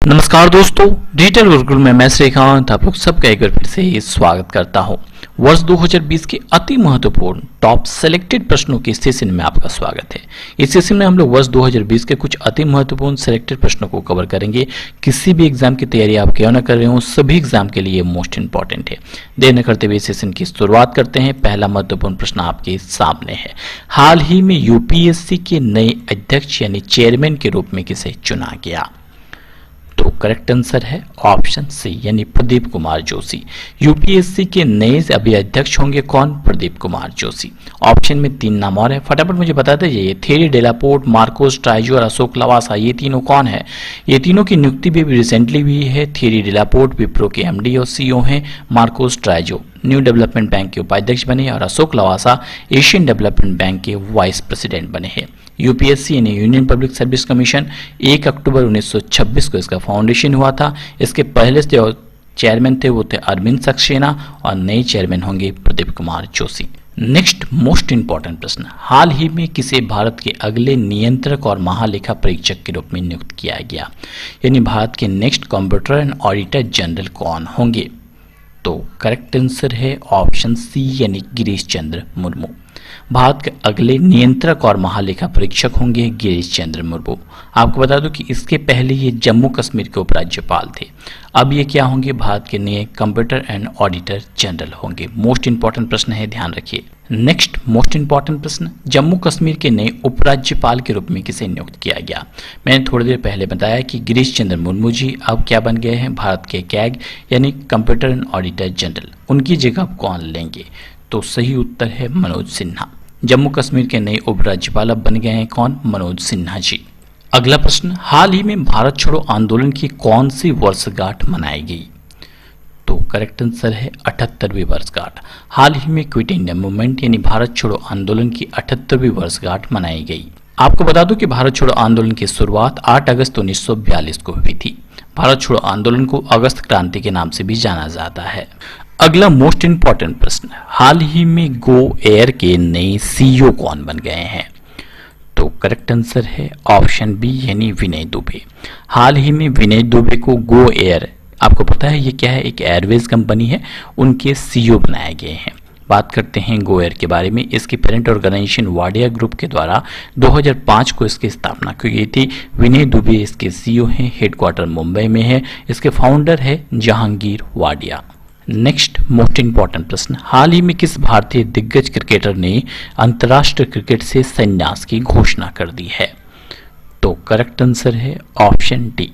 नमस्कार दोस्तों, डिजिटल गुरुकुल में मैं श्रीकांत आप लोग सबका एक बार फिर से स्वागत करता हूं। वर्ष 2020 के अति महत्वपूर्ण टॉप सेलेक्टेड प्रश्नों के सेशन में आपका स्वागत है। इस सेशन में हम लोग वर्ष 2020 के कुछ अति महत्वपूर्ण सेलेक्टेड प्रश्नों को कवर करेंगे। किसी भी एग्जाम की तैयारी आप क्यों ना कर रहे हो, सभी एग्जाम के लिए मोस्ट इंपॉर्टेंट है। देर न करते हुए सेशन की शुरुआत करते हैं। पहला महत्वपूर्ण प्रश्न आपके सामने है। हाल ही में यूपीएससी के नए अध्यक्ष यानी चेयरमैन के रूप में किसे चुना गया? तो करेक्ट आंसर है ऑप्शन सी यानी प्रदीप कुमार जोशी। यूपीएससी के नए अभी अध्यक्ष होंगे कौन? प्रदीप कुमार जोशी। ऑप्शन में 3 नाम और है, फटाफट मुझे बता दीजिए। थेरी डेलापोर्ट, मार्कोस ट्राइजो और अशोक लवासा, ये तीनों कौन है? ये तीनों की नियुक्ति भी रिसेंटली हुई है। थेरी डेलापोर्ट विप्रो के एमडी और सीईओ हैं। मार्कोस ट्राइजो न्यू डेवलपमेंट बैंक के उपाध्यक्ष बने और Ashok Lavasa Asian Development Bank के वाइस प्रेसिडेंट बने हैं। यूपीएससी यानी यूनियन पब्लिक सर्विस कमीशन 1 अक्टूबर 1926 को इसका फाउंडेशन हुआ था। इसके पहले जो चेयरमैन थे वो थे अरविंद सक्सेना और नए चेयरमैन होंगे Pradeep Kumar Joshi. Next most important प्रश्न, हाल ही में किसे भारत के अगले नियंत्रक और महालेखा परीक्षक के रूप में नियुक्त किया गया? यानी भारत के next computer and auditor general कौन होंगे? तो करेक्ट आंसर है ऑप्शन सी यानी गिरीश चंद्र मुर्मू। भारत के अगले नियंत्रक और महालेखा परीक्षक होंगे गिरीश चंद्र मुर्मू। आपको बता दूं कि इसके पहले ये जम्मू कश्मीर के उपराज्यपाल थे। अब ये क्या होंगे? भारत के नए कंप्यूटर एंड ऑडिटर जनरल होंगे। मोस्ट इंपॉर्टेंट प्रश्न है, ध्यान रखिए। नेक्स्ट मोस्ट इंपॉर्टेंट प्रश्न, जम्मू कश्मीर के नए उपराज्यपाल के रूप में किसे नियुक्त किया गया? मैंने थोड़ी देर पहले बताया कि गिरीश चंद्र मुर्मू जी अब क्या बन गए हैं? भारत के कैग यानी कंप्यूटर एंड ऑडिटर जनरल। उनकी जगह कौन लेंगे? तो सही उत्तर है मनोज सिन्हा। जम्मू कश्मीर के नए उपराज्यपाल अब बन गए हैं कौन? मनोज सिन्हा जी। अगला प्रश्न, हाल ही में भारत छोड़ो आंदोलन की कौन सी वर्षगांठ मनाई गई? तो करेक्ट आंसर है 78वीं वर्षगांठ। हाल ही में क्विट इंडिया मूवमेंट यानी भारत छोड़ो आंदोलन की 78वीं वर्षगांठ मनाई गई। आपको बता दूं कि भारत छोड़ो आंदोलन की शुरुआत 8 अगस्त 1942 को हुई थी। भारत छोड़ो आंदोलन को अगस्त क्रांति के नाम से भी जाना जाता है। अगला मोस्ट इंपॉर्टेंट प्रश्न, हाल ही में गो एयर के नए सीईओ कौन बन गए हैं? तो करेक्ट आंसर है ऑप्शन बी यानी विनय दुबे। हाल ही में विनय दुबे को गो एयर, आपको पता है ये क्या है? एक एयरवेज कंपनी है, उनके सीईओ बनाए गए हैं। बात करते हैं गो एयर के बारे में। इसकी पेरेंट ऑर्गेनाइजेशन वाडिया ग्रुप के द्वारा 2005 को इसकी स्थापना की गई थी। विनय दुबे इसके सीईओ हैं। हेडक्वार्टर मुंबई में है। इसके फाउंडर है Jahangir Wadia. Next most important प्रश्न, हाल ही में किस भारतीय दिग्गज क्रिकेटर ने अंतर्राष्ट्रीय क्रिकेट से संन्यास की घोषणा कर दी है? तो करेक्ट आंसर है ऑप्शन डी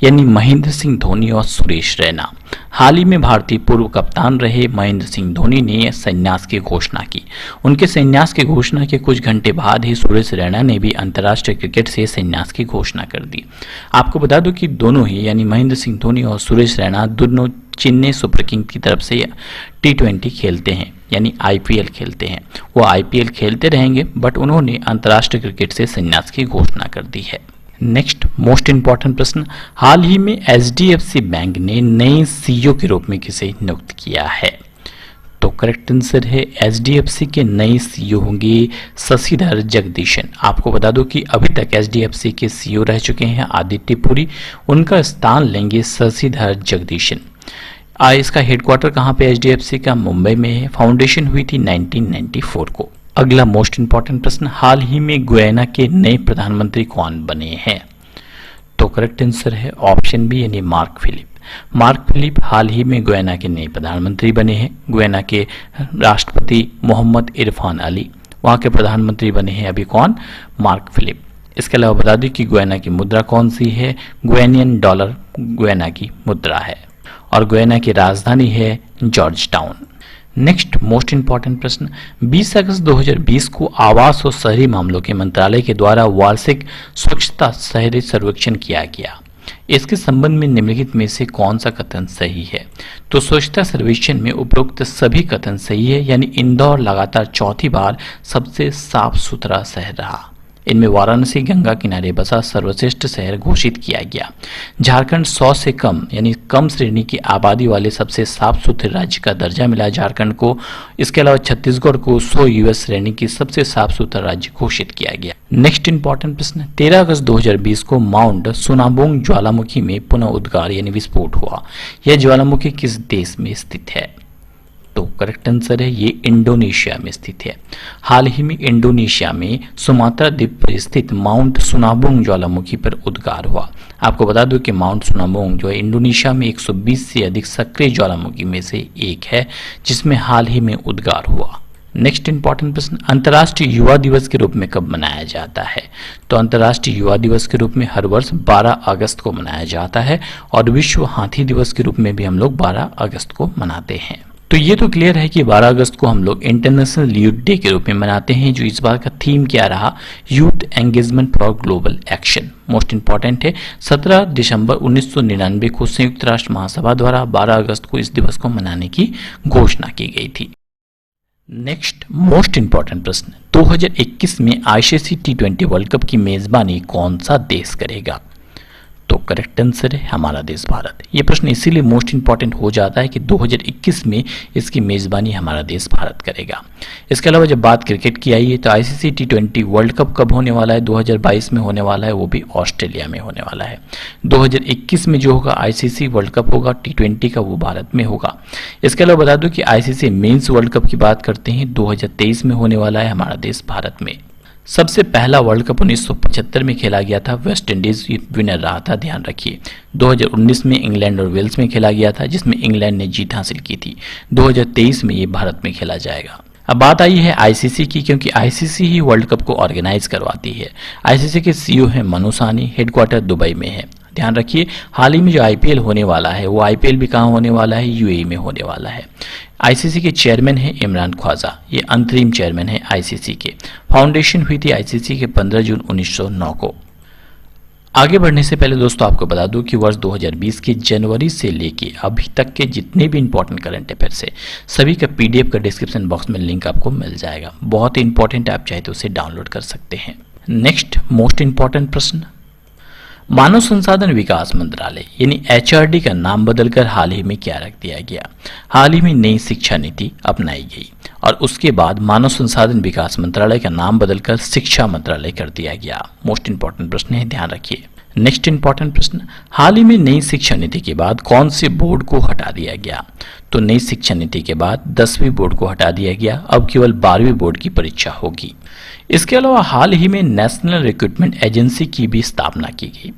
यानी महेंद्र सिंह धोनी और सुरेश रैना। हाल ही में भारतीय पूर्व कप्तान रहे महेंद्र सिंह धोनी ने संन्यास की घोषणा की। उनके संन्यास की घोषणा के कुछ घंटे बाद ही सुरेश रैना ने भी अंतर्राष्ट्रीय क्रिकेट से संन्यास की घोषणा कर दी। आपको बता दूं कि दोनों ही यानी महेंद्र सिंह धोनी और सुरेश रैना दोनों चेन्नई सुपर किंग की तरफ से T20 खेलते हैं यानी आईपीएल खेलते हैं। वो आईपीएल खेलते रहेंगे बट उन्होंने अंतर्राष्ट्रीय क्रिकेट से संन्यास की घोषणा कर दी है। नेक्स्ट मोस्ट इंपॉर्टेंट प्रश्न, हाल ही में एचडीएफसी बैंक ने नए सीईओ के रूप में किसे नियुक्त किया है? तो करेक्ट आंसर है एचडीएफसी के नए सीईओ होंगे शशिधर जगदीशन। आपको बता दो कि अभी तक एचडीएफसी के सीईओ रह चुके हैं आदित्य पुरी, उनका स्थान लेंगे शशिधर जगदीशन। इसका हेडक्वार्टर कहाँ पे? एचडीएफसी का मुंबई में है। फाउंडेशन हुई थी 1994 को। अगला मोस्ट इंपॉर्टेंट प्रश्न, हाल ही में गुयाना के नए प्रधानमंत्री कौन बने हैं? तो करेक्ट आंसर है ऑप्शन बी यानी मार्क फिलिप। मार्क फिलिप हाल ही में गुयाना के नए प्रधानमंत्री बने हैं। गुयाना के राष्ट्रपति मोहम्मद इरफान अली, वहाँ के प्रधानमंत्री बने हैं अभी कौन? Mark Philip. इसके अलावा बता दें कि गुयाना की मुद्रा कौन सी है? गुयानियन डॉलर गुयाना की मुद्रा है और गुयाना की राजधानी है George town. Next most important प्रश्न, 20 अगस्त 2020 को आवास और शहरी मामलों के मंत्रालय के द्वारा वार्षिक स्वच्छता शहरी सर्वेक्षण किया गया। इसके संबंध में निम्नलिखित में से कौन सा कथन सही है? तो स्वच्छता सर्वेक्षण में उपरोक्त सभी कथन सही है यानी इंदौर लगातार चौथी बार सबसे साफ सुथरा शहर रहा। इनमें वाराणसी गंगा किनारे बसा सर्वश्रेष्ठ शहर घोषित किया गया। झारखंड 100 से कम यानी कम श्रेणी की आबादी वाले सबसे साफ सुथरे राज्य का दर्जा मिला झारखंड को। इसके अलावा छत्तीसगढ़ को 100 यूएस श्रेणी की सबसे साफ सुथरा राज्य घोषित किया गया। नेक्स्ट इंपॉर्टेंट प्रश्न, 13 अगस्त 2020 को माउंट सुनाबोंग ज्वालामुखी में पुनः उद्गार यानी विस्फोट हुआ। यह ज्वालामुखी किस देश में स्थित है? तो करेक्ट आंसर है ये इंडोनेशिया में स्थित है। हाल ही में इंडोनेशिया में सुमात्रा द्वीप पर स्थित माउंट सुनाबोंग ज्वालामुखी पर उद्गार हुआ। आपको बता दूं कि माउंट सुनाबोंग जो है इंडोनेशिया में 120 से अधिक सक्रिय ज्वालामुखी में से एक है जिसमें हाल ही में उद्गार हुआ। नेक्स्ट इंपॉर्टेंट प्रश्न, अंतर्राष्ट्रीय युवा दिवस के रूप में कब मनाया जाता है? तो अंतर्राष्ट्रीय युवा दिवस के रूप में हर वर्ष 12 अगस्त को मनाया जाता है और विश्व हाथी दिवस के रूप में भी हम लोग 12 अगस्त को मनाते हैं। तो ये तो क्लियर है कि 12 अगस्त को हम लोग इंटरनेशनल यूथ डे के रूप में मनाते हैं, जो इस बार का थीम क्या रहा, youth engagement for global action. Most important है 17 दिसंबर 1999 को संयुक्त राष्ट्र महासभा द्वारा 12 अगस्त को इस दिवस को मनाने की घोषणा की गई थी। नेक्स्ट मोस्ट इंपॉर्टेंट प्रश्न, 2021 में आईसीसी T20 वर्ल्ड कप की मेजबानी कौन सा देश करेगा? तो करेक्ट आंसर है हमारा देश भारत। ये प्रश्न इसीलिए मोस्ट इंपॉर्टेंट हो जाता है कि 2021 में इसकी मेजबानी हमारा देश भारत करेगा। इसके अलावा जब बात क्रिकेट की आई है तो आईसीसी T20 वर्ल्ड कप कब होने वाला है? 2022 में होने वाला है, वो भी ऑस्ट्रेलिया में होने वाला है। 2021 में जो होगा आईसीसी वर्ल्ड कप होगा T20 का, वो भारत में होगा। इसके अलावा बता दूं कि आईसीसी मेंस वर्ल्ड कप की बात करते हैं 2023 में होने वाला है हमारा देश भारत में। सबसे पहला वर्ल्ड कप 1975 में खेला गया था, वेस्ट इंडीज विनर रहा था, ध्यान रखिए। 2019 में इंग्लैंड और वेल्स में खेला गया था जिसमें इंग्लैंड ने जीत हासिल की थी। 2023 में ये भारत में खेला जाएगा। अब बात आई है आईसीसी की, क्योंकि आईसीसी ही वर्ल्ड कप को ऑर्गेनाइज करवाती है। आईसीसी के सीईओ हैं मनु साहनी, हेडक्वार्टर दुबई में है। ध्यान रखिए हाल ही में जो आईपीएल होने वाला है वो आईपीएल भी कहाँ होने वाला है? यूएई में होने वाला है। आईसीसी के चेयरमैन हैं इमरान ख्वाजा, ये अंतरिम चेयरमैन है आईसीसी के। फाउंडेशन हुई थी आईसीसी के 15 जून 1909 को। आगे बढ़ने से पहले दोस्तों आपको बता दूं कि वर्ष 2020 के जनवरी से लेके अभी तक के जितने भी इंपॉर्टेंट करंट अफेयर्स है सभी का पीडीएफ का डिस्क्रिप्शन बॉक्स में लिंक आपको मिल जाएगा। बहुत ही इंपॉर्टेंट, आप चाहे तो उसे डाउनलोड कर सकते हैं। नेक्स्ट मोस्ट इंपॉर्टेंट प्रश्न, मानव संसाधन विकास मंत्रालय यानी एचआरडी का नाम बदलकर हाल ही में क्या रख दिया गया? हाल ही में नई शिक्षा नीति अपनाई गई और उसके बाद मानव संसाधन विकास मंत्रालय का नाम बदलकर शिक्षा मंत्रालय कर दिया गया। मोस्ट इंपॉर्टेंट प्रश्न है, ध्यान रखिए। नेक्स्ट इंपॉर्टेंट प्रश्न, हाल ही में नई शिक्षा नीति के बाद कौन से बोर्ड को हटा दिया गया? तो नई शिक्षा नीति के बाद 10वीं बोर्ड को हटा दिया गया, अब केवल 12वीं बोर्ड की परीक्षा होगी। इसके अलावा हाल ही में नेशनल रिक्रूटमेंट एजेंसी की भी स्थापना की गई,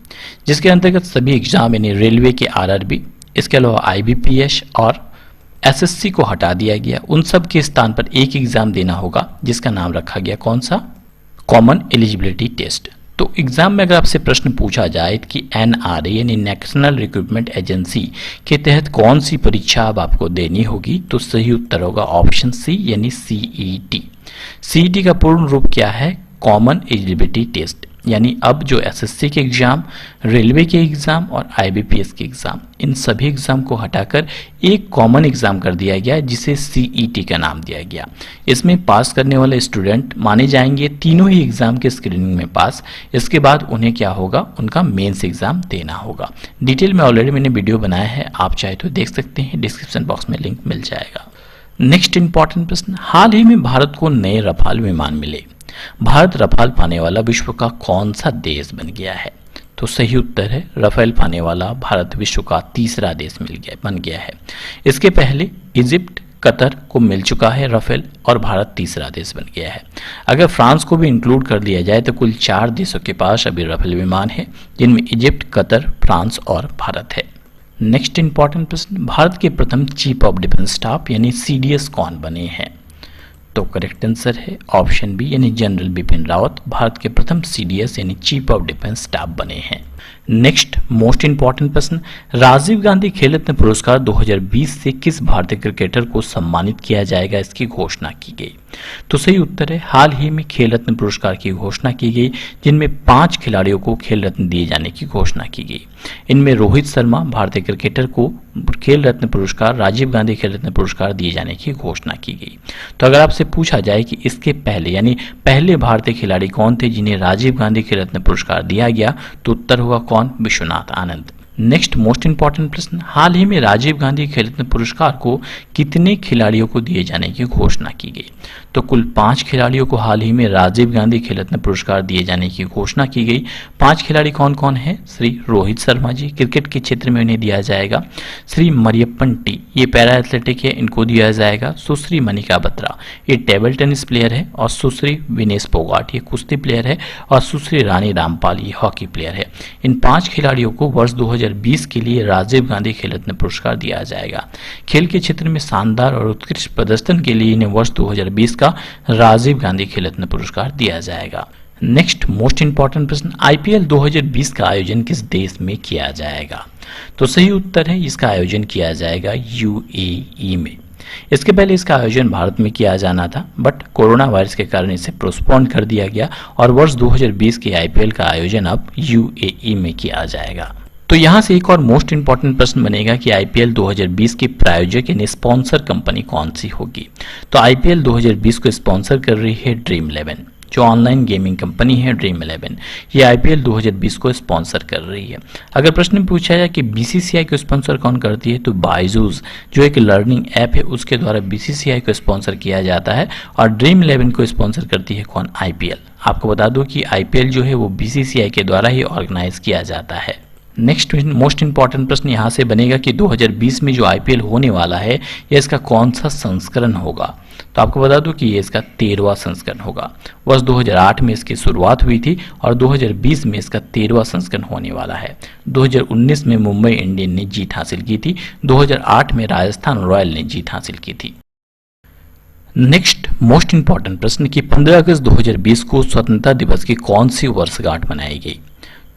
जिसके अंतर्गत सभी एग्जाम यानी रेलवे के आरआरबी, इसके अलावा आईबीपीएस और एसएससी को हटा दिया गया। उन सब के स्थान पर एक एग्जाम देना होगा जिसका नाम रखा गया कौन सा? Common eligibility test. तो एग्जाम में अगर आपसे प्रश्न पूछा जाए कि एनआरए यानी नेशनल रिक्रूटमेंट एजेंसी के तहत कौन सी परीक्षा अब आपको देनी होगी, तो सही उत्तर होगा ऑप्शन सी यानी सीईटी। सीईटी का पूर्ण रूप क्या है? Common eligibility test. यानी अब जो एसएससी के एग्जाम, रेलवे के एग्जाम और आईबीपीएस के एग्जाम, इन सभी एग्जाम को हटाकर एक कॉमन एग्जाम कर दिया गया जिसे सीईटी का नाम दिया गया। इसमें पास करने वाले स्टूडेंट माने जाएंगे तीनों ही एग्जाम के स्क्रीनिंग में पास। इसके बाद उन्हें क्या होगा? उनका मेंस एग्जाम देना होगा। डिटेल में ऑलरेडी मैंने वीडियो बनाया है, आप चाहे तो देख सकते हैं, डिस्क्रिप्शन बॉक्स में लिंक मिल जाएगा। नेक्स्ट इंपॉर्टेंट प्रश्न, हाल ही में भारत को नए रफाल विमान मिले। भारत रफाल पाने वाला विश्व का कौन सा देश बन गया है? तो सही उत्तर है रफेल पाने वाला भारत विश्व का तीसरा देश बन गया है। इसके पहले इजिप्ट, कतर को मिल चुका है रफेल और भारत तीसरा देश बन गया है। अगर फ्रांस को भी इंक्लूड कर लिया जाए तो कुल 4 देशों के पास अभी रफेल विमान है, जिनमें इजिप्ट, कतर, फ्रांस और भारत है। नेक्स्ट इंपॉर्टेंट प्रश्न, भारत के प्रथम चीफ ऑफ डिफेंस स्टाफ यानी सीडीएस कौन बने हैं? तो करेक्ट आंसर है ऑप्शन बी यानी जनरल बिपिन रावत भारत के प्रथम सीडीएस यानी चीफ ऑफ डिफेंस स्टाफ बने हैं। नेक्स्ट मोस्ट इंपॉर्टेंट प्रश्न, राजीव गांधी खेल रत्न पुरस्कार 2020 से किस भारतीय क्रिकेटर को सम्मानित किया जाएगा, इसकी घोषणा की गई। तो सही उत्तर है हाल ही में खेल रत्न पुरस्कार की घोषणा की गई, जिनमें 5 खिलाड़ियों को खेल रत्न दिए जाने की घोषणा की गई। इनमें रोहित शर्मा भारतीय क्रिकेटर को खेल रत्न पुरस्कार, राजीव गांधी खेल रत्न पुरस्कार दिए जाने की घोषणा की गई। तो अगर आपसे पूछा जाए कि इसके पहले यानी पहले भारतीय खिलाड़ी कौन थे जिन्हें राजीव गांधी खेल रत्न पुरस्कार दिया गया, तो उत्तर होगा कौन, Vishwanath Anand. Next most important प्रश्न, हाल ही में राजीव गांधी खेल रत्न पुरस्कार को कितने खिलाड़ियों को दिए जाने की घोषणा की गई। तो कुल 5 खिलाड़ियों को हाल ही में राजीव गांधी खेल रत्न पुरस्कार दिए जाने की घोषणा की गई। 5 खिलाड़ी कौन कौन है, श्री रोहित शर्मा जी, क्रिकेट के क्षेत्र में उन्हें दिया जाएगा। श्री मरियप्पन टी, ये पैरा एथलेटिक है, इनको दिया जाएगा। सुश्री मनिका बत्रा, ये टेबल टेनिस प्लेयर है। और सुश्री विनेश फोगाट, ये कुश्ती प्लेयर है। और सुश्री रानी रामपाल, ये हॉकी प्लेयर है। इन 5 खिलाड़ियों को वर्ष 2020 के लिए राजीव गांधी खेल रत्न पुरस्कार दिया जाएगा। खेल के क्षेत्र में शानदार और उत्कृष्ट प्रदर्शन के लिए इन्हें वर्ष 2020 का राजीव गांधी खेल रत्न पुरस्कार दिया जाएगा। नेक्स्ट मोस्ट इंपॉर्टेंट प्रश्न, आईपीएल 2020 का आयोजन किस देश में किया जाएगा। तो सही उत्तर है इसका आयोजन किया जाएगा यूएई में। इसके पहले इसका आयोजन भारत में किया जाना था, बट कोरोना वायरस के कारण इसे पोस्टपोन कर दिया गया और वर्ष 2020 के आईपीएल का आयोजन अब यूएई में किया जाएगा। तो यहां से एक और मोस्ट इंपॉर्टेंट प्रश्न बनेगा कि आईपीएल 2020 की प्रायोजक यानी स्पॉन्सर कंपनी कौन सी होगी। तो आईपीएल 2020 को स्पॉन्सर कर रही है ड्रीम 11, जो ऑनलाइन गेमिंग कंपनी है ड्रीम 11, ये आईपीएल 2020 को स्पॉन्सर कर रही है। अगर प्रश्न में पूछा जाए कि बीसीसीआई को स्पॉन्सर कौन करती है, तो बायजूस जो एक लर्निंग ऐप है उसके द्वारा बीसीसीआई को स्पॉन्सर किया जाता है। और ड्रीम 11 को स्पॉन्सर करती है कौन, आईपीएल। आपको बता दूं कि आईपीएल जो है वो बीसीसीआई के द्वारा ही ऑर्गेनाइज किया जाता है। नेक्स्ट मोस्ट इंपॉर्टेंट प्रश्न यहां से बनेगा कि 2020 में जो आईपीएल होने वाला है यह इसका कौन सा संस्करण होगा। तो आपको बता दूं कि ये इसका 13वां संस्करण होगा। वर्ष 2008 में इसकी शुरुआत हुई थी और 2020 में इसका 13वां संस्करण होने वाला है। 2019 में मुंबई इंडियन ने जीत हासिल की थी, 2008 में राजस्थान रॉयल ने जीत हासिल की थी। नेक्स्ट मोस्ट इंपॉर्टेंट प्रश्न कि 15 अगस्त 2020 को स्वतंत्रता दिवस की कौन सी वर्षगांठ मनाई गई।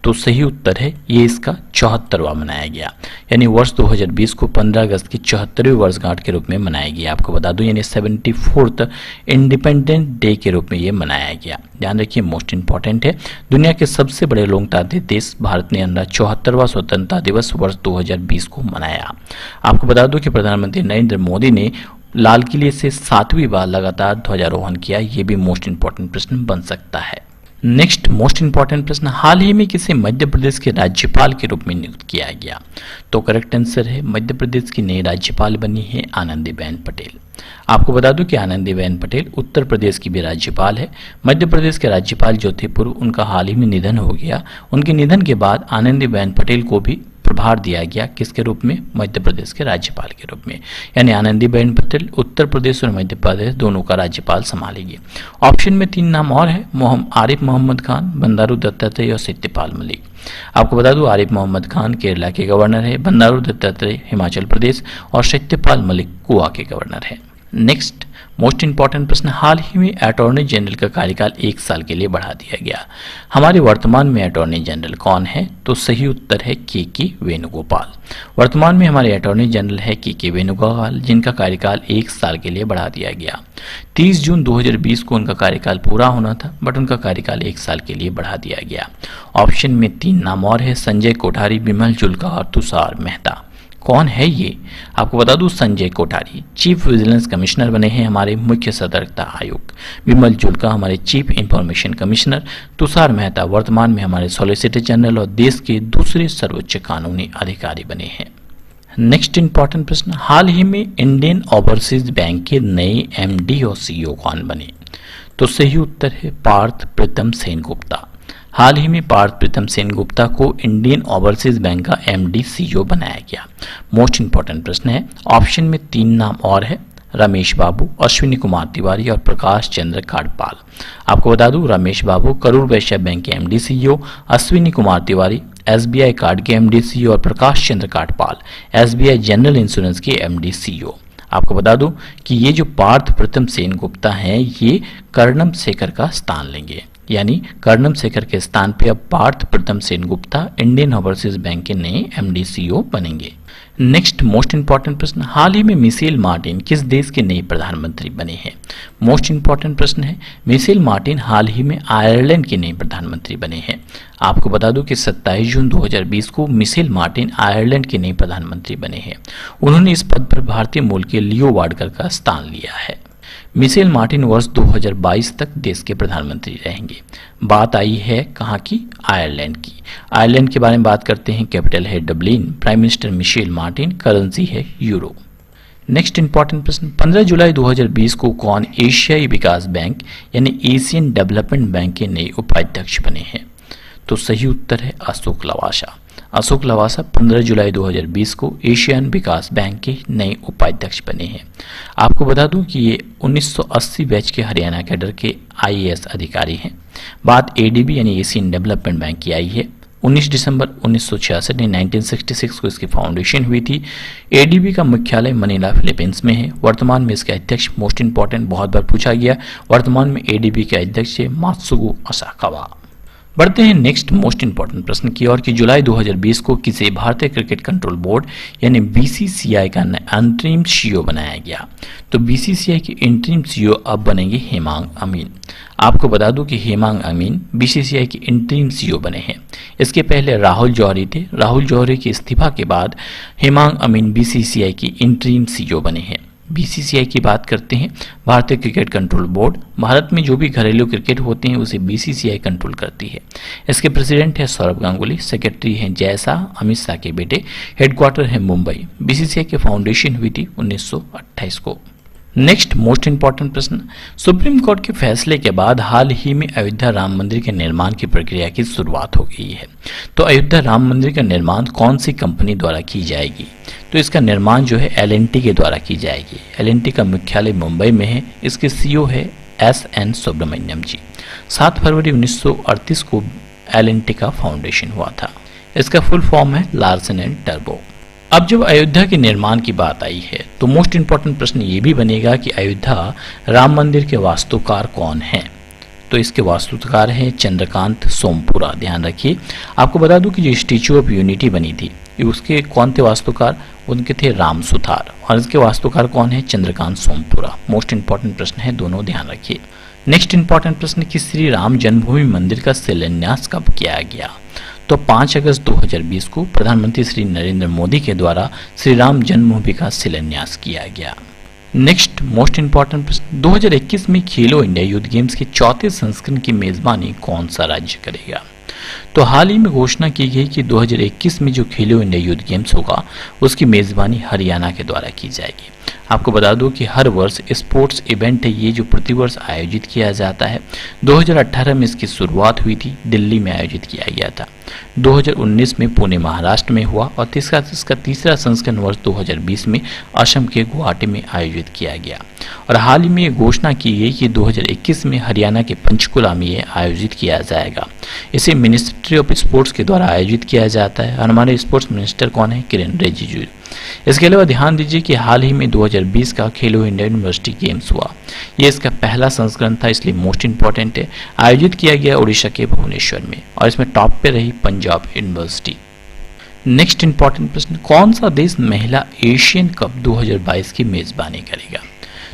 तो सही उत्तर है ये इसका 74वां मनाया गया, यानी वर्ष 2020 को 15 अगस्त की 74वीं वर्षगांठ के रूप में मनाया गया। आपको बता दूं यानी 74th इंडिपेंडेंट डे के रूप में ये मनाया गया। ध्यान रखिए मोस्ट इंपॉर्टेंट है। दुनिया के सबसे बड़े लोकतांत्रिक देश भारत ने अपना 74वां स्वतंत्रता दिवस वर्ष 2020 को मनाया। आपको बता दूं कि प्रधानमंत्री नरेंद्र मोदी ने लाल किले से 7वीं बार लगातार ध्वजारोहण किया। ये भी मोस्ट इंपॉर्टेंट प्रश्न बन सकता है। नेक्स्ट मोस्ट इंपॉर्टेंट प्रश्न, हाल ही में किसे मध्य प्रदेश के राज्यपाल के रूप में नियुक्त किया गया। तो करेक्ट आंसर है मध्य प्रदेश की नई राज्यपाल बनी है आनंदीबेन पटेल। आपको बता दूं कि आनंदीबेन पटेल उत्तर प्रदेश की भी राज्यपाल है। मध्य प्रदेश के राज्यपाल जो थे पूर्व, उनका हाल ही में निधन हो गया। उनके निधन के बाद आनंदीबेन पटेल को भी प्रभार दिया गया, किसके रूप में, मध्य प्रदेश के राज्यपाल के रूप में। यानी आनंदीबेन पटेल उत्तर प्रदेश और मध्य प्रदेश दोनों का राज्यपाल संभालेगी। ऑप्शन में 3 नाम और है, आरिफ मोहम्मद खान, बंडारू दत्तात्रेय और सत्यपाल मलिक। आपको बता दूं आरिफ मोहम्मद खान केरला के गवर्नर है, बंडारू दत्तात्रेय हिमाचल प्रदेश और सत्यपाल मलिक गोवा के गवर्नर है। नेक्स्ट मोस्ट इंपॉर्टेंट प्रश्न, हाल ही में अटॉर्नी जनरल का कार्यकाल 1 साल के लिए बढ़ा दिया गया। हमारे वर्तमान में अटॉर्नी जनरल कौन है। तो सही उत्तर है के वेणुगोपाल। वर्तमान में हमारे अटॉर्नी जनरल है के वेणुगोपाल, जिनका कार्यकाल 1 साल के लिए बढ़ा दिया गया। 30 जून 2020 को उनका कार्यकाल पूरा होना था, बट उनका कार्यकाल 1 साल के लिए बढ़ा दिया गया। ऑप्शन में 3 नाम और है, संजय कोठारी, बिमल जुल्का और तुषार मेहता। कौन है ये। आपको बता दूं Sanjay Kothari chief vigilance commissioner बने हैं हमारे मुख्य सतर्कता आयुक्त। विमल जुल्का हमारे chief information commissioner. Tushar Mehta वर्तमान में हमारे सॉलिसिटर जनरल और देश के दूसरे सर्वोच्च कानूनी अधिकारी बने हैं। नेक्स्ट इंपॉर्टेंट प्रश्न, हाल ही में इंडियन ओवरसीज बैंक के नए एमडी और सीईओ कौन बने। तो सही उत्तर है पार्थ प्रीतम सेन गुप्ता। हाल ही में पार्थ प्रीतम सेन गुप्ता को इंडियन ओवरसीज बैंक का एमडी सीईओ बनाया गया। मोस्ट इंपॉर्टेंट प्रश्न है। ऑप्शन में 3 नाम और है, रमेश बाबू, अश्विनी कुमार तिवारी और प्रकाश चंद्र काडपाल। आपको बता दूं रमेश बाबू करूर वैश्य बैंक के MD CEO, Ashwini Kumar Tiwari SBI card के एमडी सीईओ और Prakash Chandra काडपाल SBI general insurance के एमडी सीईओ। आपको बता दूं कि ये जो पार्थ प्रीतम सेन गुप्ता हैं ये कर्णम शेखर का स्थान लेंगे। यानी कर्णम शेखर के स्थान पे अब पार्थ प्रथम सेनगुप्ता इंडियन ओवरसीज बैंक के नए एमडी सीईओ बनेंगे। नेक्स्ट मोस्ट इंपॉर्टेंट प्रश्न, हाल ही में मिशेल मार्टिन किस देश के नए प्रधानमंत्री बने हैं? मोस्ट इंपॉर्टेंट प्रश्न है, मिशेल मार्टिन हाल ही में आयरलैंड के नए प्रधानमंत्री बने हैं। आपको बता दूं कि 27 जून 2020 को मिशेल मार्टिन आयरलैंड के नए प्रधानमंत्री बने हैं। उन्होंने इस पद पर भारतीय मूल के लियो वाडकर का स्थान लिया है। मिशेल मार्टिन वर्ष 2022 तक देश के प्रधानमंत्री रहेंगे। बात आई है कहाँ की? आयरलैंड की। आयरलैंड के बारे में बात करते हैं। कैपिटल है Dublin, prime minister Micheál Martin, currency है यूरो। नेक्स्ट इंपॉर्टेंट प्रश्न, 15 जुलाई 2020 को कौन एशियाई विकास बैंक यानी एशियन डेवलपमेंट बैंक के नए उपाध्यक्ष बने हैं? तो सही उत्तर है अशोक लवासा। अशोक लवासा 15 जुलाई 2020 को एशियन विकास बैंक के नए उपाध्यक्ष बने हैं। आपको बता दूं कि ये 1980 बैच के हरियाणा कैडर के आईएएस अधिकारी हैं। बात एडीबी यानी एशियन डेवलपमेंट बैंक की आई है। 19 दिसंबर 1966 ने 1966 को इसकी फाउंडेशन हुई थी। एडीबी का मुख्यालय मनीला फिलीपींस में है। वर्तमान में इसके अध्यक्ष, मोस्ट इंपॉर्टेंट, बहुत बार पूछा गया, वर्तमान में एडीबी के अध्यक्ष है मात्सुगु असाकावा। बढ़ते हैं नेक्स्ट मोस्ट इंपॉर्टेंट प्रश्न की ओर कि जुलाई 2020 को किसे भारतीय क्रिकेट कंट्रोल बोर्ड यानी बीसीसीआई का अंतरिम सीईओ बनाया गया? तो बीसीसीआई के इंटरिम सीईओ अब बनेंगे हेमांग अमीन। आपको बता दूं कि हेमांग अमीन बीसीसीआई के इंटरिम सीईओ बने हैं। इसके पहले राहुल जौहरी थे। राहुल जौहरी के इस्तीफा के बाद हेमांग अमीन बीसीसीआई की इंटरिम सीईओ बने हैं। बीसीसीआई की बात करते हैं, भारतीय क्रिकेट कंट्रोल बोर्ड, भारत में जो भी घरेलू क्रिकेट होते हैं उसे बीसीसीआई कंट्रोल करती है। इसके प्रेसिडेंट है सौरभ गांगुली, सेक्रेटरी हैं जय शाह, अमित शाह के बेटे, हेडक्वार्टर है मुंबई। बीसीसीआई की फाउंडेशन हुई थी 1928 को। नेक्स्ट मोस्ट इंपॉर्टेंट प्रश्न, सुप्रीम कोर्ट के फैसले के बाद हाल ही में अयोध्या राम मंदिर के निर्माण की प्रक्रिया की शुरुआत हो गई है। तो अयोध्या राम मंदिर का निर्माण कौन सी कंपनी द्वारा की जाएगी? तो इसका निर्माण जो है एल&टी के द्वारा की जाएगी। एल&टी का मुख्यालय मुंबई में है। इसके सीईओ है एस.एन. सुब्रमण्यम जी। 7 फरवरी 1938 को एल&टी का फाउंडेशन हुआ था। इसका फुल फॉर्म है लार्सन एंड टर्बो। अब जब अयोध्या के निर्माण की बात आई है तो मोस्ट इंपॉर्टेंट प्रश्न ये भी बनेगा कि अयोध्या राम मंदिर के वास्तुकार कौन हैं? तो इसके वास्तुकार हैं चंद्रकांत सोमपुरा। ध्यान रखिए। आपको बता दूं कि जो स्टैच्यू ऑफ यूनिटी बनी थी उसके कौन थे वास्तुकार? उनके थे राम सुथार, और इसके वास्तुकार कौन है? चंद्रकांत सोमपुरा। मोस्ट इंपॉर्टेंट प्रश्न है, दोनों ध्यान रखिए। नेक्स्ट इंपॉर्टेंट प्रश्न कि श्री राम जन्मभूमि मंदिर का शिलान्यास कब किया गया? तो 5 अगस्त 2020 को प्रधानमंत्री श्री नरेंद्र मोदी के द्वारा श्री राम जन्मभूमि का शिलान्यास किया गया। नेक्स्ट मोस्ट इंपॉर्टेंट प्रश्न, 2021 में खेलो इंडिया यूथ गेम्स के 4थे संस्करण की मेजबानी कौन सा राज्य करेगा? तो हाल ही में घोषणा की गई कि 2021 में जो खेलो इंडिया यूथ गेम्स होगा उसकी मेजबानी हरियाणा के द्वारा की जाएगी। आपको बता दूं कि हर वर्ष स्पोर्ट्स इवेंट है ये जो प्रतिवर्ष आयोजित किया जाता है। 2018 में इसकी शुरुआत हुई थी, दिल्ली में आयोजित किया गया था। 2019 में पुणे महाराष्ट्र में हुआ और इसका तीसरा संस्करण वर्ष 2020 में असम के गुवाहाटी में आयोजित किया गया। और हाल ही में ये घोषणा की गई कि 2021 में हरियाणा के पंचकुला में ये आयोजित किया जाएगा। इसे मिनिस्ट्री ऑफ स्पोर्ट्स के द्वारा आयोजित किया जाता है और हमारे स्पोर्ट्स मिनिस्टर कौन है? किरण रिजिजू। इसके अलावा ध्यान दीजिए कि हाल ही में 2020 का खेलो इंडिया यूनिवर्सिटी गेम्स हुआ। ये इसका पहला संस्करण था, इसलिए मोस्ट इंपॉर्टेंट है। आयोजित किया गया उड़ीसा के भुवनेश्वर में और इसमें टॉप पे रही पंजाब यूनिवर्सिटी। नेक्स्ट इंपॉर्टेंट प्रश्न, कौन सा देश महिला एशियन कप 2022 की मेजबानी करेगा?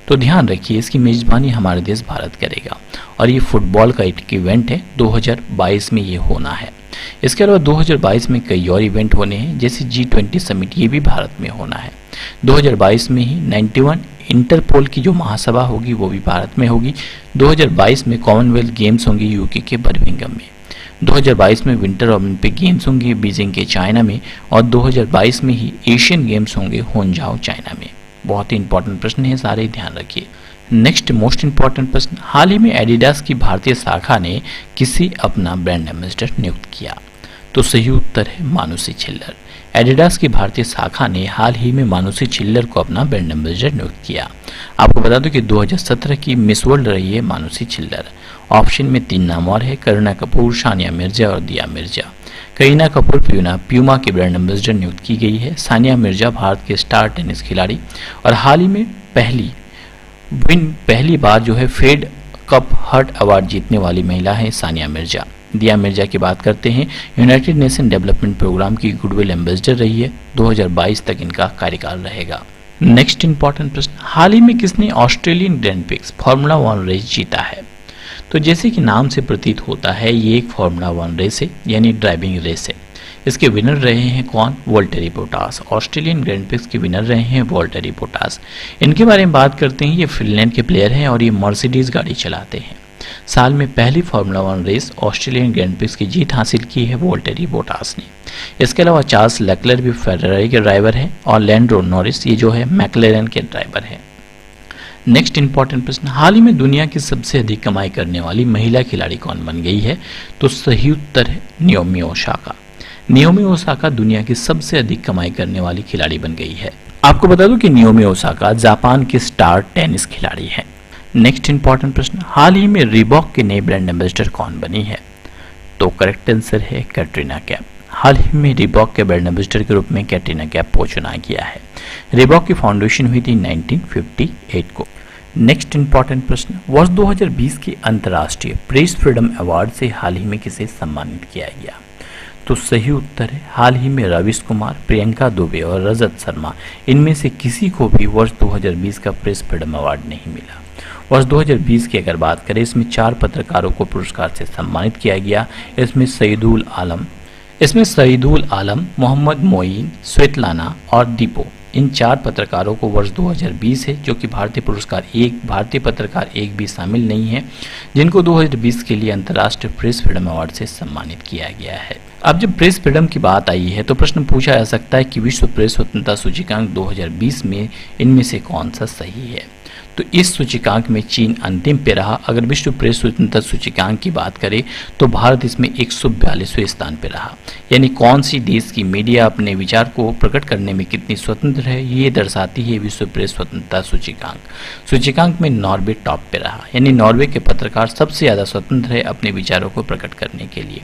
तो ध्यान रखिए इसकी मेजबानी हमारे देश भारत करेगा और ये फुटबॉल का एक इवेंट है। 2022 में ये होना है। इसके अलावा 2022 में कई और इवेंट होने हैं, जैसे G20 समिट, ये भी भारत में होना है। 2022 में ही 91 इंटरपोल की जो महासभा होगी वो भी भारत में होगी। 2022 में कॉमनवेल्थ गेम्स होंगे यूके के बर्मिंघम में। 2022 में विंटर ओलंपिक गेम्स होंगे बीजिंग के चाइना में और 2022 में ही एशियन गेम्स होंगे होंजाओ चाइना में। बहुत ही इंपॉर्टेंट प्रश्न है, सारे ध्यान रखिए। नेक्स्ट मोस्ट इंपॉर्टेंट प्रश्न, हाल ही में एडिडास की भारतीय शाखा ने किसे अपना ब्रांड एम्बेसडर नियुक्त किया? तो सही उत्तर है मानुषी छिल्लर। एडिडास की भारतीय शाखा ने हाल ही में मानुषी छिल्लर को अपना ब्रांड एम्बेसडर नियुक्त किया। आपको बता दूं कि 2017 की मिस वर्ल्ड रही है मानुषी छिल्लर। ऑप्शन में 3 नाम और है, करीना कपूर, सानिया मिर्जा और दिया मिर्जा। करीना कपूर प्यूमा के ब्रांड एम्बेसडर नियुक्त की गई है। सानिया मिर्जा भारत के स्टार टेनिस खिलाड़ी और हाल ही में पहली बार जो है फेड कप हर्ट अवार्ड जीतने वाली महिला है सानिया मिर्जा। दिया मिर्जा की बात करते हैं, यूनाइटेड नेशन डेवलपमेंट प्रोग्राम की गुडविल एम्बेसडर रही है। 2022 तक इनका कार्यकाल रहेगा। नेक्स्ट इंपॉर्टेंट प्रश्न, हाल ही में किसने Australian Grand Prix Formula 1 race जीता है? तो जैसे कि नाम से प्रतीत होता है, ये एक फॉर्मूला 1 रेस है, यानी ड्राइविंग रेस है। इसके विनर रहे हैं कौन? Valtteri Bottas. Australian Grand prix के विनर रहे हैं वोल्टेरी बोटास। इनके बारे में बात करते हैं, ये फिनलैंड के प्लेयर हैं और ये मर्सिडीज गाड़ी चलाते हैं। साल में पहली Formula 1 race Australian Grand Prix की जीत हासिल की है वोल्टेरी बोटास ने। इसके अलावा चार्ल्स लेक्लर भी फेरारी के ड्राइवर हैं और लैंड्रो नॉरिस ये जो है मैक्लेरन के ड्राइवर हैं। नेक्स्ट इंपॉर्टेंट प्रश्न, हाल ही में दुनिया की सबसे अधिक कमाई करने वाली महिला खिलाड़ी कौन बन गई है? तो सही उत्तर है नाओमी ओसाका। नाओमी ओसाका दुनिया की सबसे अधिक कमाई करने वाली खिलाड़ी बन गई है। आपको बता दूं कि नाओमी ओसाका जापान की स्टार टेनिस खिलाड़ी है। नेक्स्ट इंपॉर्टेंट प्रश्न, हाल ही में रीबॉक के नए ब्रांड एम्बेसडर कौन बनी है? तो करेक्ट आंसर है कैटरीना कैफ। हाल ही में रीबॉक के ब्रांड एम्बेसडर के रूप में कैटरीना कैफ को चुना गया है। रीबॉक की फाउंडेशन हुई थी 1958 को। नेक्स्ट इंपॉर्टेंट प्रश्न, वर्ष 2020 के अंतर्राष्ट्रीय प्रेस फ्रीडम अवार्ड से हाल ही में किसे सम्मानित किया गया? तो सही उत्तर है हाल ही में रवीश कुमार, प्रियंका दुबे और रजत शर्मा, इनमें से किसी को भी वर्ष 2020 का प्रेस फ्रीडम अवार्ड नहीं मिला। वर्ष 2020 की अगर बात करें, इसमें 4 पत्रकारों को पुरस्कार से सम्मानित किया गया। इसमें सईदुल आलम, मोहम्मद मोइन, स्वेतलाना और दीपो, इन 4 पत्रकारों को वर्ष 2020 है, जो कि भारतीय पत्रकार एक भी शामिल नहीं है, जिनको 2020 के लिए अंतर्राष्ट्रीय प्रेस फ्रीडम अवार्ड से सम्मानित किया गया है। अब जब प्रेस फ्रीडम की बात आई है तो प्रश्न पूछा जा सकता है कि विश्व प्रेस स्वतंत्रता सूचकांक 2020 में इनमें से कौन सा सही है? तो इस सूचकांक में चीन अंतिम पे रहा। अगर विश्व प्रेस स्वतंत्रता सूचकांक की बात करें तो भारत इसमें 142वें स्थान पे रहा। यानी कौन सी देश की मीडिया अपने विचार को प्रकट करने में कितनी स्वतंत्र है, ये दर्शाती है विश्व प्रेस स्वतंत्रता सूचकांक में नॉर्वे टॉप पे रहा। यानी नॉर्वे के पत्रकार सबसे ज़्यादा स्वतंत्र है अपने विचारों को प्रकट करने के लिए।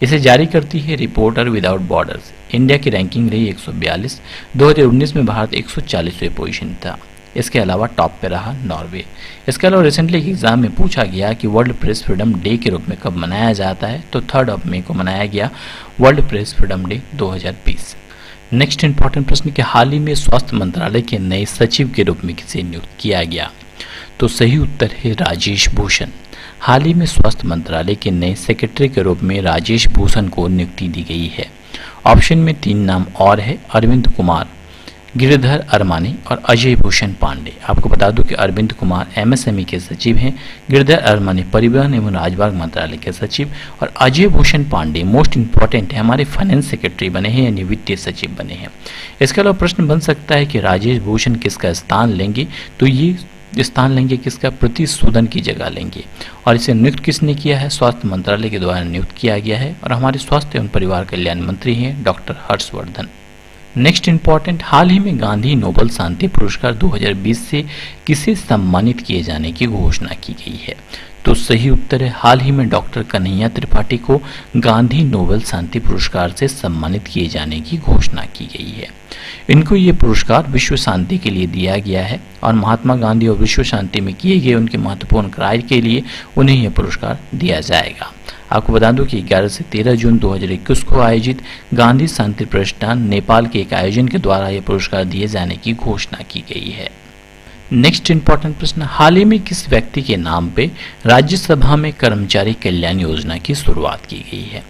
इसे जारी करती है रिपोर्टर विदाउट बॉर्डर्स। इंडिया की रैंकिंग रही 142। 2019 में भारत 140वें पोजीशन था। इसके अलावा टॉप पे रहा नॉर्वे। इसके अलावा रिसेंटली एक एग्जाम में पूछा गया कि वर्ल्ड प्रेस फ्रीडम डे के रूप में कब मनाया जाता है, तो 3 मई को मनाया गया world press freedom day 2020। Next important प्रश्न कि हाल ही में स्वास्थ्य मंत्रालय के नए सचिव के रूप में किसे नियुक्त किया गया? तो सही उत्तर है राजेश भूषण। हाल ही में स्वास्थ्य मंत्रालय के नए सेक्रेटरी के रूप में राजेश भूषण को नियुक्ति दी गई है। ऑप्शन में 3 नाम और है, अरविंद कुमार, गिरिधर अरमानी और अजय भूषण पांडे। आपको बता दूं कि अरविंद कुमार एमएसएमई के सचिव हैं, गिरिधर अरमानी परिवहन एवं राजमार्ग मंत्रालय के सचिव और अजय भूषण पांडे मोस्ट इंपॉर्टेंट है, हमारे फाइनेंस सेक्रेटरी बने हैं यानी वित्तीय सचिव बने हैं। इसके अलावा प्रश्न बन सकता है कि राजेश भूषण किसका स्थान लेंगे? तो ये स्थान लेंगे किसका? प्रीति सूदन की जगह लेंगे। और इसे नियुक्त किसने किया है? स्वास्थ्य मंत्रालय के द्वारा नियुक्त किया गया है और हमारे स्वास्थ्य एवं परिवार कल्याण मंत्री हैं डॉक्टर हर्षवर्धन। नेक्स्ट इंपॉर्टेंट, हाल ही में गांधी नोबेल शांति पुरस्कार 2020 से किसे सम्मानित किए जाने की घोषणा की गई है? तो सही उत्तर है हाल ही में डॉक्टर कन्हैया त्रिपाठी को गांधी नोबेल शांति पुरस्कार से सम्मानित किए जाने की घोषणा की गई है। इनको ये पुरस्कार विश्व शांति के लिए दिया गया है और महात्मा गांधी और विश्व शांति में किए गए उनके महत्वपूर्ण कार्य के लिए उन्हें यह पुरस्कार दिया जाएगा। आपको बता दूं कि 11 से 13 जून 2021 को आयोजित गांधी शांति प्रतिष्ठान नेपाल के एक आयोजन के द्वारा यह पुरस्कार दिए जाने की घोषणा की गई है। नेक्स्ट इंपॉर्टेंट प्रश्न, हाल ही में किस व्यक्ति के नाम पे राज्यसभा में कर्मचारी कल्याण योजना की शुरुआत की गई है?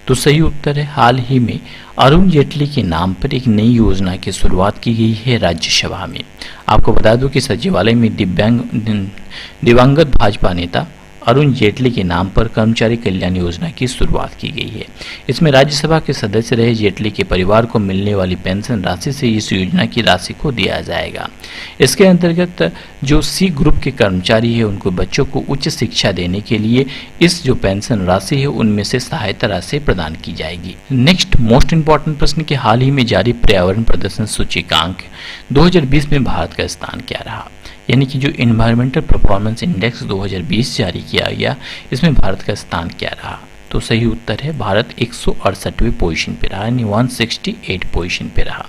तो सही उत्तर है हाल ही में अरुण जेटली के नाम पर एक नई योजना की शुरुआत की गई है राज्यसभा में। आपको बता दूं कि सचिवालय में दिवंगत भाजपा नेता अरुण जेटली के नाम पर कर्मचारी कल्याण योजना की शुरुआत की गई है। इसमें राज्यसभा के सदस्य रहे जेटली के परिवार को मिलने वाली पेंशन राशि से इस योजना की राशि को दिया जाएगा। इसके अंतर्गत जो सी ग्रुप के कर्मचारी है उनको बच्चों को उच्च शिक्षा देने के लिए इस जो पेंशन राशि है उनमें से सहायता राशि प्रदान की जाएगी। नेक्स्ट मोस्ट इंपॉर्टेंट प्रश्न कि हाल ही में जारी पर्यावरण प्रदर्शन सूचकांक 2020 में भारत का स्थान क्या रहा? यानी कि जो इन्वायरमेंटल परफॉर्मेंस इंडेक्स 2020 जारी किया गया, इसमें भारत का स्थान क्या रहा? तो सही उत्तर है भारत 168वें पोजीशन पे रहा, यानी 168 पोजीशन पे रहा।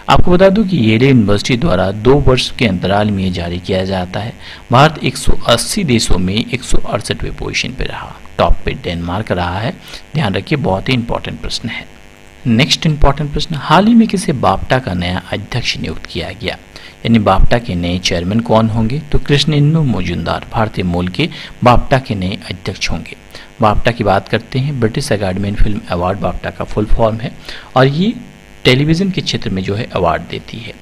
आपको बता दूं कि येल यूनिवर्सिटी द्वारा 2 वर्ष के अंतराल में ये जारी किया जाता है। भारत 180 देशों में 168वें पोजीशन पे रहा। टॉप पे डेनमार्क रहा है। ध्यान रखिए, बहुत ही इंपॉर्टेंट प्रश्न है। नेक्स्ट इंपॉर्टेंट प्रश्न, हाल ही में किसे बाप्टा का नया अध्यक्ष नियुक्त किया गया? यानी बाप्टा के नए चेयरमैन कौन होंगे? तो कृष्णेंदु मजूमदार भारतीय मूल के बाप्टा के नए अध्यक्ष होंगे। बाप्टा की बात करते हैं, ब्रिटिश अकादमी फिल्म अवार्ड बाप्टा का फुल फॉर्म है और ये टेलीविजन के क्षेत्र में जो है अवार्ड देती है।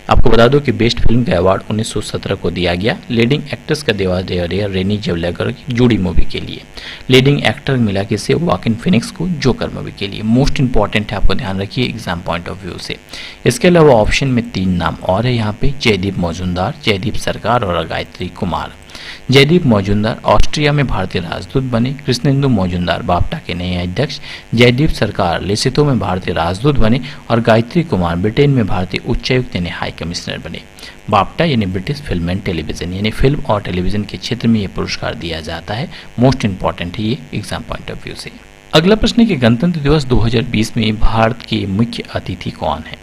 आपको बता दो कि बेस्ट फिल्म का अवार्ड 1917 को दिया गया। लीडिंग एक्ट्रेस का देवा दिया गया रेनी जेवलेकर की जूडी मूवी के लिए। लीडिंग एक्टर मिला किसे? वॉकिन फिनिक्स को जोकर मूवी के लिए। मोस्ट इंपॉर्टेंट है, आपको ध्यान रखिए एग्जाम पॉइंट ऑफ व्यू से। इसके अलावा ऑप्शन में 3 नाम और है यहाँ पे, जयदीप मजूमदार, जयदीप सरकार और गायत्री कुमार। जयदीप मजूमदार ऑस्ट्रिया में भारतीय राजदूत बने। कृष्णेंदु मजूमदार बाप्टा के नए अध्यक्ष। जयदीप सरकार लेसोथो में भारतीय राजदूत बने और गायत्री कुमार ब्रिटेन में भारतीय उच्चायुक्त यानी हाई कमिश्नर बने। बाप्टा यानी ब्रिटिश फिल्म एंड टेलीविजन, यानी फिल्म और टेलीविजन के क्षेत्र में यह पुरस्कार दिया जाता है। मोस्ट इंपॉर्टेंट है ये एग्जाम पॉइंट ऑफ व्यू से। अगला प्रश्न है कि गणतंत्र दिवस 2020 में भारत के मुख्य अतिथि कौन है?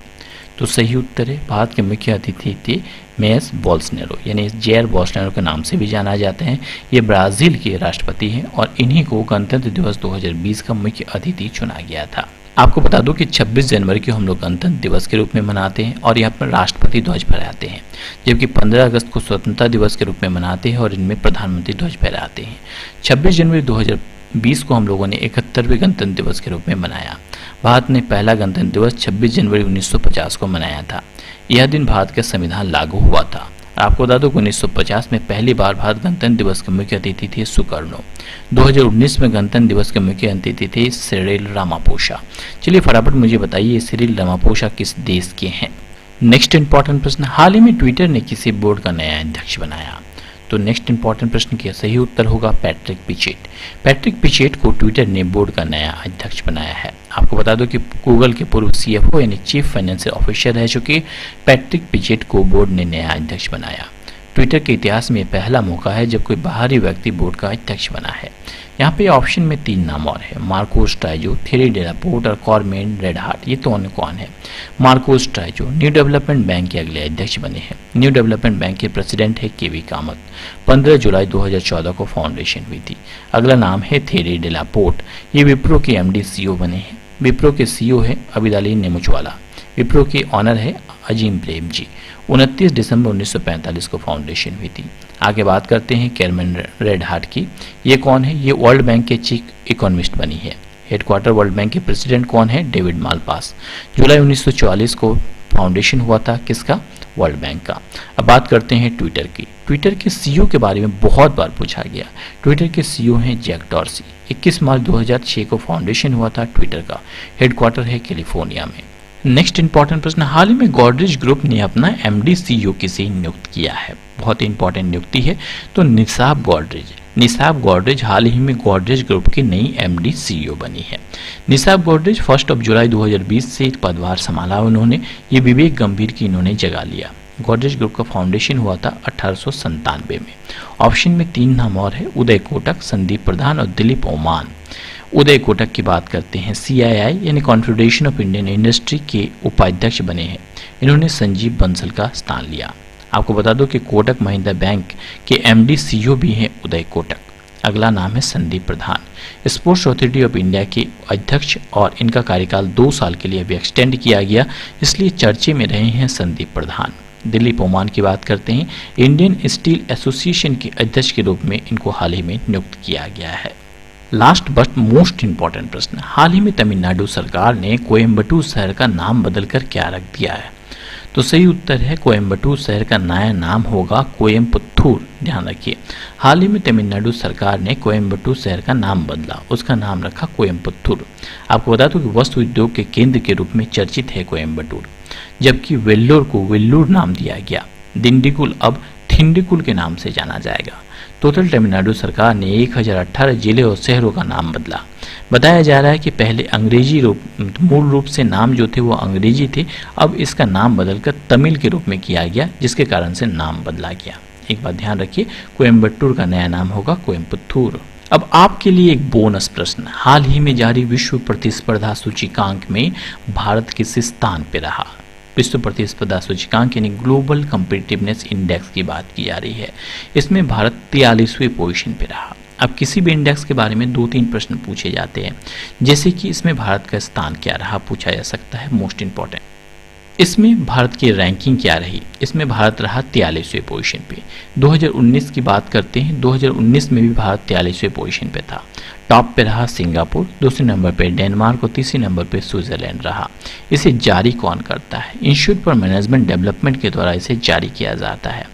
तो सही उत्तर है, भारत के मुख्य अतिथि थे मेयस बोल्सोनारो, यानी जेयर बोल्सोनारो के नाम से भी जाना जाते हैं। ये ब्राजील के राष्ट्रपति हैं और इन्हीं को गणतंत्र दिवस 2020 का मुख्य अतिथि चुना गया था। आपको बता दूं कि 26 जनवरी को हम लोग गणतंत्र दिवस के रूप में मनाते हैं और यहाँ पर राष्ट्रपति ध्वज फहराते हैं, जबकि 15 अगस्त को स्वतंत्रता दिवस के रूप में मनाते हैं और इनमें प्रधानमंत्री ध्वज फहराते हैं। 26 जनवरी 2020 को हम लोगों ने 71वें गणतंत्र दिवस के रूप में मनाया। भारत ने पहला गणतंत्र दिवस 26 जनवरी 1950 को मनाया था। यह दिन भारत का संविधान लागू हुआ था। आपको बता दो 1950 में पहली बार भारत गणतंत्र दिवस के मुख्य अतिथि थे सुकर्णो। 2019 में गणतंत्र दिवस के मुख्य अतिथि थे सिरिल रामापोसा। चलिए फटाफट मुझे बताइए सिरिल रामापोसा किस देश के हैं? नेक्स्ट इंपॉर्टेंट प्रश्न, हाल ही में ट्विटर ने किसी बोर्ड का नया अध्यक्ष बनाया? तो नेक्स्ट इंपॉर्टेंट प्रश्न का सही उत्तर होगा पैट्रिक पिचेट। पैट्रिक पिचेट को ट्विटर ने बोर्ड का नया अध्यक्ष बनाया है। आपको बता दो कि गूगल के पूर्व CFO यानी चीफ फाइनेंशियल ऑफिसर रह चुके पैट्रिक पिचेट को बोर्ड ने नया अध्यक्ष बनाया। ट्विटर के इतिहास में पहला मौका है जब कोई बाहरी व्यक्ति बोर्ड का अध्यक्ष बना है। यहाँ पे ऑप्शन में 3 नाम और है, मार्कोस ट्राइजो, थेरी डेलापोर्ट और कॉर्मेन रेडहार्ट। ये तो कौन है? मार्कोस ट्राइजो न्यू डेवलपमेंट बैंक के अगले अध्यक्ष बने हैं। न्यू डेवलपमेंट बैंक के प्रेसिडेंट है केवी कामत। 15 जुलाई 2014 को फाउंडेशन हुई थी। अगला नाम है थेरी डेलापोर्ट। ये विप्रो के MD CEO बने हैं। विप्रो के CEO है अबिदाली नेमुचवाला। विप्रो के ऑनर है अजीम प्रेम जी। 29 दिसंबर 1945 को फाउंडेशन हुई थी। आगे बात करते हैं कैरमेन रेडहार्ट की। ये कौन है? ये वर्ल्ड बैंक के चीफ इकोनॉमिस्ट बनी है। हेडक्वार्टर वर्ल्ड बैंक के प्रेसिडेंट कौन है? David Malpass. जुलाई 1944 को फाउंडेशन हुआ था किसका? वर्ल्ड बैंक का। अब बात करते हैं ट्विटर की। ट्विटर के CEO के बारे में बहुत बार पूछा गया। ट्विटर के CEO हैं जैक डॉर्सी। 21 मार्च 2006 को फाउंडेशन हुआ था ट्विटर का। हेडक्वार्टर है कैलिफोर्निया में। नेक्स्ट इंपॉर्टेंट प्रश्न, हाल ही में गॉडरेज ग्रुप ने अपना MD CEO किसे नियुक्त किया है? बहुत ही इंपॉर्टेंट नियुक्ति है। तो निसाब गॉडरेज। निसाब गॉडरेज हाल ही में गॉडरेज ग्रुप की नई MD CEO बनी है। निसाब गॉडरेज 1 जुलाई 2020 से पदभार संभाला उन्होंने। ये विवेक गंभीर की इन्होंने जगह लिया। गॉडरेज ग्रुप का फाउंडेशन हुआ था 1897 में। ऑप्शन में 3 नाम और है, उदय कोटक, संदीप प्रधान और दिलीप ओमान। उदय कोटक की बात करते हैं, CII यानी कॉन्फेडरेशन ऑफ इंडियन इंडस्ट्री के उपाध्यक्ष बने हैं। इन्होंने संजीव बंसल का स्थान लिया। आपको बता दो कि कोटक महिंद्रा बैंक के MD CEO भी हैं उदय कोटक। अगला नाम है संदीप प्रधान। स्पोर्ट्स अथॉरिटी ऑफ इंडिया के अध्यक्ष और इनका कार्यकाल 2 साल के लिए भी एक्सटेंड किया गया, इसलिए चर्चे में रहे हैं संदीप प्रधान। दिलीप ओमान की बात करते हैं, इंडियन स्टील एसोसिएशन के अध्यक्ष के रूप में इनको हाल ही में नियुक्त किया गया है। लास्ट बट मोस्ट इंपॉर्टेंट प्रश्न, हाल ही में तमिलनाडु सरकार ने कोयम्बटूर शहर का नाम बदलकर क्या रख दिया है? तो सही उत्तर है कोयम्बटूर शहर का नया नाम होगा कोयम्पुत्थूर। ध्यान रखिए, हाल ही में तमिलनाडु सरकार ने कोयम्बटूर शहर का नाम बदला, उसका नाम रखा कोयम्पुत्थूर। आपको बता दूं कि वस्त्र उद्योग के केंद्र के रूप में चर्चित है कोयम्बटूर, जबकि वेल्लोर को वेल्लूर नाम दिया गया। दिंडीगुल अब थिंडीगुल के नाम से जाना जाएगा। टोटल तमिलनाडु सरकार ने 1018 जिले और शहरों का नाम बदला। बताया जा रहा है कि पहले अंग्रेजी मूल रूप से नाम जो थे वो अंग्रेजी थे, अब इसका नाम बदलकर तमिल के रूप में किया गया, जिसके कारण से नाम बदला गया। एक बात ध्यान रखिए, कोयम्बटूर का नया नाम होगा कोयम्पुत्थूर। अब आपके लिए एक बोनस प्रश्न, हाल ही में जारी विश्व प्रतिस्पर्धा सूचकांक में भारत किस स्थान पे रहा? विश्व प्रतिस्पर्धा सूचकांक यानी ग्लोबल कम्पिटिटिवनेस इंडेक्स की बात की जा रही है। इसमें भारत 43वें पोजीशन पे रहा। अब किसी भी इंडेक्स के बारे में 2-3 प्रश्न पूछे जाते हैं, जैसे कि इसमें भारत का स्थान क्या रहा, पूछा जा सकता है। मोस्ट इंपॉर्टेंट, इसमें भारत की रैंकिंग क्या रही। इसमें भारत रहा 43वें पोजीशन पे। 2019 की बात करते हैं, 2019 में भी भारत 43वें पोजीशन पे था। टॉप पे रहा सिंगापुर, दूसरे नंबर पे डेनमार्क और तीसरे नंबर पे स्विट्जरलैंड रहा। इसे जारी कौन करता है? इंस्टीट्यूट फॉर मैनेजमेंट डेवलपमेंट के द्वारा इसे जारी किया जाता है।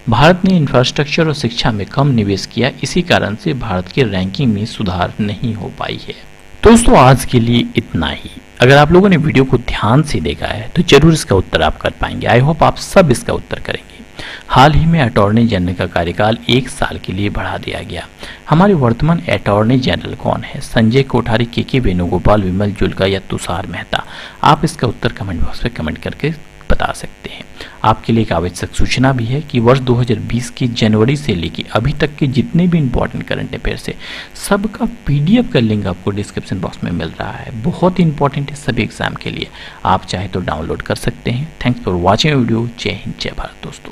भारत ने इंफ्रास्ट्रक्चर और शिक्षा में कम निवेश किया, इसी कारण से भारत की रैंकिंग में सुधार नहीं हो पाई है। दोस्तों, आज के लिए इतना ही। अगर आप लोगों ने वीडियो को ध्यान से देखा है तो जरूर इसका उत्तर आप कर पाएंगे। आई होप आप सब इसका उत्तर करेंगे। हाल ही में अटॉर्नी जनरल का कार्यकाल 1 साल के लिए बढ़ा दिया गया। हमारे वर्तमान अटॉर्नी जनरल कौन है? संजय कोठारी, के वेणुगोपाल, विमल जुल्का या तुषार मेहता? आप इसका उत्तर कमेंट बॉक्स में कमेंट करके बता सकते हैं। आपके लिए एक आवश्यक सूचना भी है कि वर्ष 2020 की जनवरी से लेकर अभी तक के जितने भी इंपॉर्टेंट करंट अफेयर्स है, सबका पीडीएफ का लिंक आपको डिस्क्रिप्शन बॉक्स में मिल रहा है। बहुत इंपॉर्टेंट है सभी एग्जाम के लिए। आप चाहे तो डाउनलोड कर सकते हैं। Thanks for watching video. जय हिंद, जय भारत दोस्तों।